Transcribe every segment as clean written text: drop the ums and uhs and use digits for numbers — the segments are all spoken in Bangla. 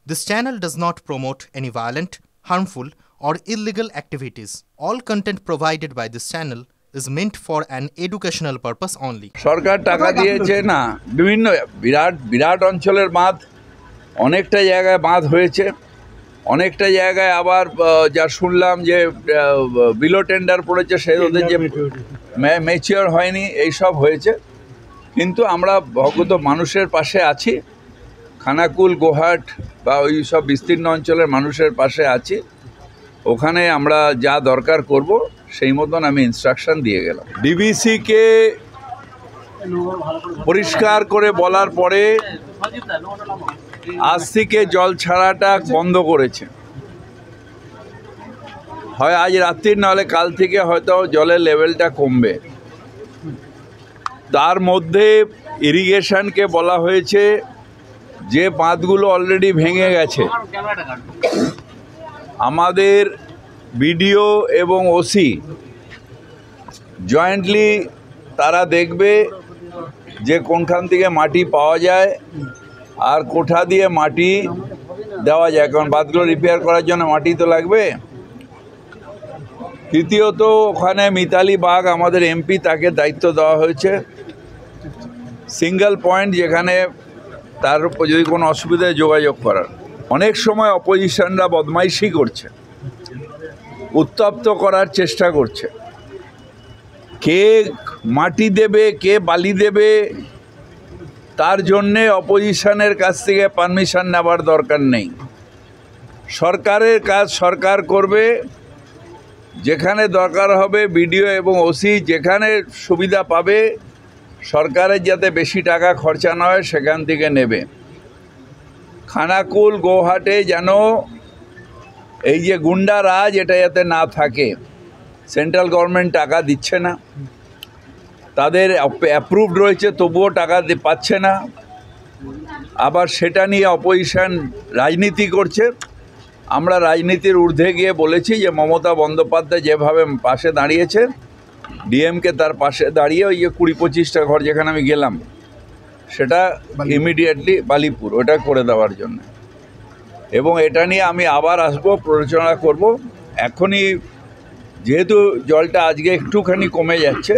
This channel does not promote any violent, harmful, or illegal activities. All content provided by this channel is meant for an educational purpose only. সরকার টাকা দিয়েছে না বিভিন্ন বিরাট বিরাট অঞ্চলের বাঁধ অনেকটা জায়গায় বাঁধ হয়েছে অনেকটা জায়গায় আবার যা শুনলাম যে বিলো টেন্ডার পড়েছে সেই ওদের যে ম্যাচিওর হয়নি এই সব হয়েছে কিন্তু আমরা ভগত মানুষের পাশে আছি খানাকুল গোহাট বা ওই সব বিস্তীর্ণ অঞ্চলের মানুষের পাশে আছি ওখানে আমরা যা দরকার করব সেই মতন আমি ইনস্ট্রাকশন দিয়ে গেলাম ডিবিসিকে পরিষ্কার করে বলার পরে আজ থেকে জল ছাড়াটা বন্ধ করেছে হয় আজ রাত্রির নাহলে কাল থেকে হয়তো জলের লেভেলটা কমবে তার মধ্যে ইরিগেশনকে বলা হয়েছে যে বাঁধগুলো অলরেডি ভেঙে গেছে আমাদের বিডিও এবং ওসি জয়েন্টলি তারা দেখবে যে কোনখান থেকে মাটি পাওয়া যায় আর কোঠা দিয়ে মাটি দেওয়া যায় কারণ বাঁধগুলো রিপেয়ার করার জন্য মাটি তো লাগবে তৃতীয়ত ওখানে মিতালি বাগ আমাদের এমপি তাকে দায়িত্ব দেওয়া হয়েছে সিঙ্গেল পয়েন্ট যেখানে তার উপর যদি কোনো অসুবিধায় যোগাযোগ করার অনেক সময় অপোজিশনরা বদমাইশি করছে উত্তপ্ত করার চেষ্টা করছে কে মাটি দেবে কে বালি দেবে তার জন্যে অপোজিশনের কাছ থেকে পারমিশন নেওয়ার দরকার নেই সরকারের কাজ সরকার করবে যেখানে দরকার হবে বিডিও এবং ওসি যেখানে সুবিধা পাবে সরকারের যাতে বেশি টাকা খরচা না হয় সেখান থেকে নেবে খানাকুল গোহাটে যেন এই যে গুন্ডা রাজ এটা যাতে না থাকে সেন্ট্রাল গভর্নমেন্ট টাকা দিচ্ছে না তাদের অ্যাপ্রুভড রয়েছে তবুও টাকা পাচ্ছে না আবার সেটা নিয়ে অপোজিশন রাজনীতি করছে আমরা রাজনীতির ঊর্ধ্বে গিয়ে বলেছি যে মমতা বন্দ্যোপাধ্যায় যেভাবে পাশে দাঁড়িয়েছে ডিএমকে তার পাশে দাঁড়িয়ে ওই যে 20-25টা ঘর যেখানে আমি গেলাম সেটা ইমিডিয়েটলি বালিপুর ওটা করে দেওয়ার জন্য এবং এটা নিয়ে আমি আবার আসবো প্ররোচনা করব এখনই যেহেতু জলটা আজকে একটুখানি কমে যাচ্ছে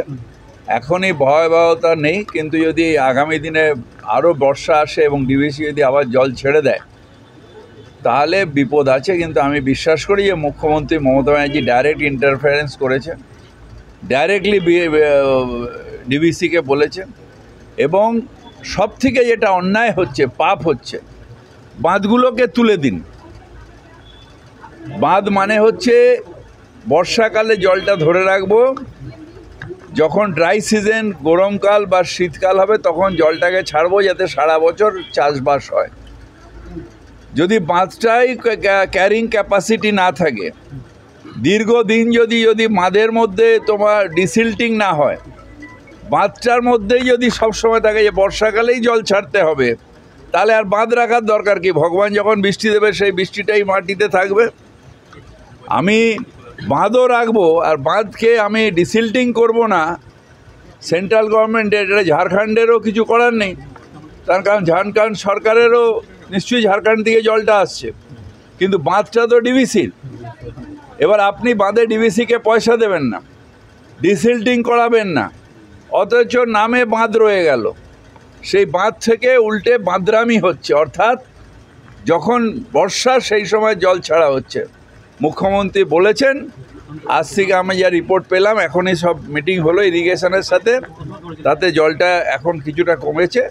এখনই ভয়াবহতা নেই কিন্তু যদি আগামী দিনে আরও বর্ষা আসে এবং ডিবিসি যদি আবার জল ছেড়ে দেয় তাহলে বিপদ আছে কিন্তু আমি বিশ্বাস করি যে মুখ্যমন্ত্রী মমতা ব্যানার্জি ডাইরেক্ট ইন্টারফারেন্স করেছে ডাইরেক্টলি ডিবিসিকে বলেছে এবং সব থেকে যেটা অন্যায় হচ্ছে পাপ হচ্ছে বাঁধগুলোকে তুলে দিন বাঁধ মানে হচ্ছে বর্ষাকালে জলটা ধরে রাখবো যখন ড্রাই সিজন গরমকাল বা শীতকাল হবে তখন জলটাকে ছাড়বো যাতে সারা বছর চাষবাস হয় যদি বাঁধটাই ক্যারিং ক্যাপাসিটি না থাকে দীর্ঘদিন যদি বাঁধের মধ্যে তোমার ডিসিল্টিং না হয় বাঁধটার মধ্যেই যদি সবসময় থাকে যে বর্ষাকালেই জল ছাড়তে হবে তাহলে আর বাঁধ রাখার দরকার কি ভগবান যখন বৃষ্টি দেবে সেই বৃষ্টিটাই মাটিতে থাকবে আমি বাঁধও রাখবো আর বাঁধকে আমি ডিসিল্টিং করব না সেন্ট্রাল গভর্নমেন্টের এটা ঝাড়খণ্ডেরও কিছু করার নেই তার কারণ ঝাড়খণ্ড সরকারেরও নিশ্চয়ই ঝাড়খণ্ড থেকে জলটা আসছে কিন্তু বাঁধটা তো ডিবিসির এবার আপনি বাঁধে ডিবিসিকে পয়সা দেবেন না ডিসিল্টিং করাবেন না অথচ নামে বাঁধ রয়ে গেল সেই বাঁধ থেকে উল্টে বাঁধরামি হচ্ছে অর্থাৎ যখন বর্ষা সেই সময় জল ছাড়া হচ্ছে মুখ্যমন্ত্রী বলেছেন আজ থেকে আমি যা রিপোর্ট পেলাম এখনই সব মিটিং হলো ইরিগেশনের সাথে তাতে জলটা এখন কিছুটা কমেছে